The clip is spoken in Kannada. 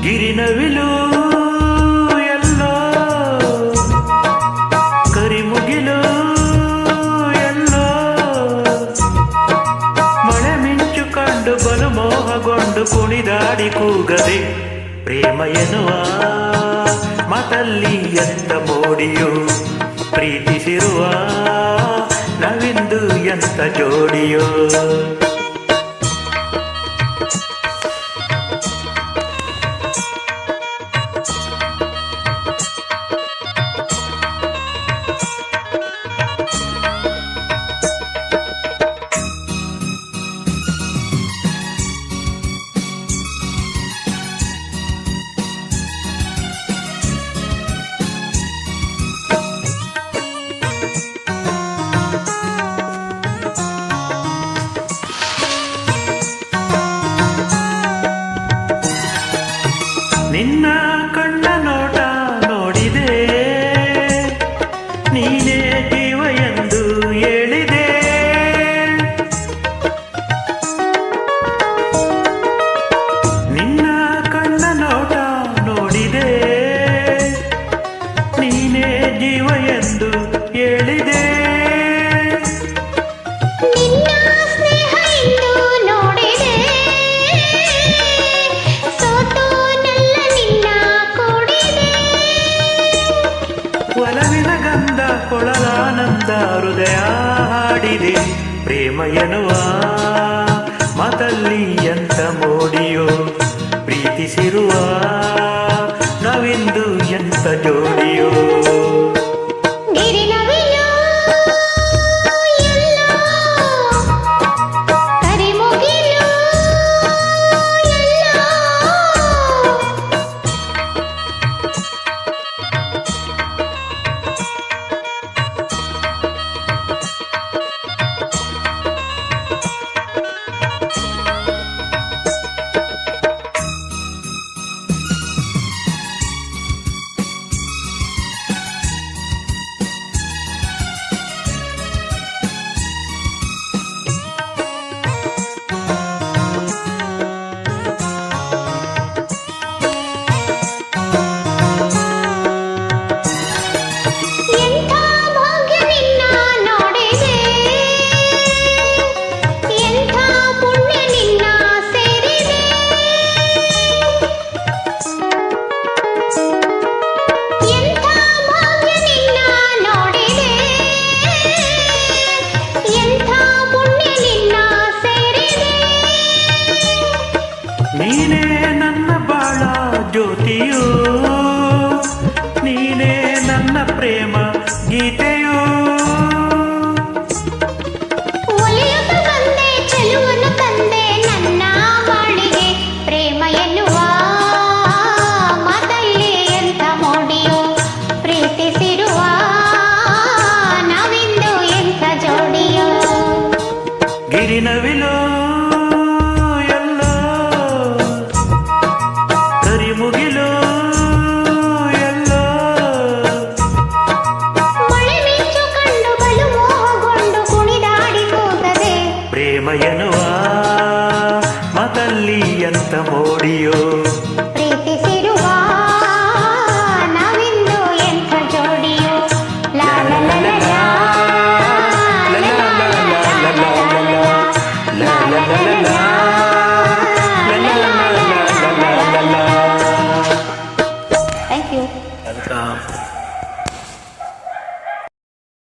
ಗಿರಿನವಿಲು ಎಲ್ಲೋ ಕರಿಮುಗಿಲು ಎಲ್ಲೋ ಮಳೆ ಮಿಂಚು ಕಂಡು ಬಲು ಮೋಹಗೊಂಡು ಕುಣಿದಾಡಿ ಕೂಗದೆ ಪ್ರೇಮ ಎನ್ನುವ ಮಾತಲ್ಲಿ ಎಂತ ಮೋಡಿಯೋ ಪ್ರೀತಿಸಿರುವ ನಾವಿಂದು ಎಂತ ಜೋಡಿಯೋ. ನಿನ್ನ ಕಣ್ಣ ನೋಟ ನೋಡಿದೆ ನೀನೇ ಜೀವ ಎಂದು ಹೇಳಿದೆ. ನಿನ್ನ ಕಣ್ಣ ನೋಟ ನೋಡಿದೆ ನೀನೇ ಜೀವ ಎಂದು ಹೇಳಿದೆ. ಒಲವಿನ ಗಂಧ ಕೊಳಲಾನಂದ ಹೃದಯ ಹಾಡಿದೆ ಪ್ರೇಮ ಎನ್ನುವ ಮಾತಲ್ಲಿ ಎಂತ ಮೋಡಿಯೋ ಪ್ರೀತಿಸಿರುವ ನಾವಿಂದು ಎಂತ ಜೋಡಿಯೋ. ನೀನೇ ನನ್ನ ಬಾಳ ಜ್ಯೋತಿಯೋ ನೀನೇ ನನ್ನ ಪ್ರೇಮ ಗೀತೆಯೋ. ಒಲಿಯುತ್ತ ಬಂದೆ ಚೆಲುವನ್ನು ತಂದೆ ನನ್ನ ಬಾಳಿಗೆ ಪ್ರೇಮ ಎನ್ನುವ ಮಾತಲ್ಲಿ ಎಂಥ ಮೋಡಿಯೋ ಪ್ರೀತಿಸಿರುವ ನಾವಿಂದು ಎಂಥ ಜೋಡಿಯೋ. ಗಿರಿನವಿಲು ಮುಗಿಲು ಎಲ್ಲೋ ಮಳೆ ಮಿಂಚು ಕಂಡು ಬಲು ಮೋಹಗೊಂಡು ಕುಣಿದಾಡಿ ಕೂಗದೆ ಪ್ರೇಮ ಎನ್ನುವ ಮಾತಲ್ಲಿ ಎಂತ ಮೋಡಿಯೋ ಪ್ರೀತಿಸಿರುವ ನಾವಿಂದು ಎಂಥ ಜೋಡಿಯೋ. ಲಾ ಲಾ ಲಾ ಲಾ ಲಾ ಲಾ ಲಾ ಲಾ ಲಾ ಲಾ ಲಾ. Thank you. Welcome.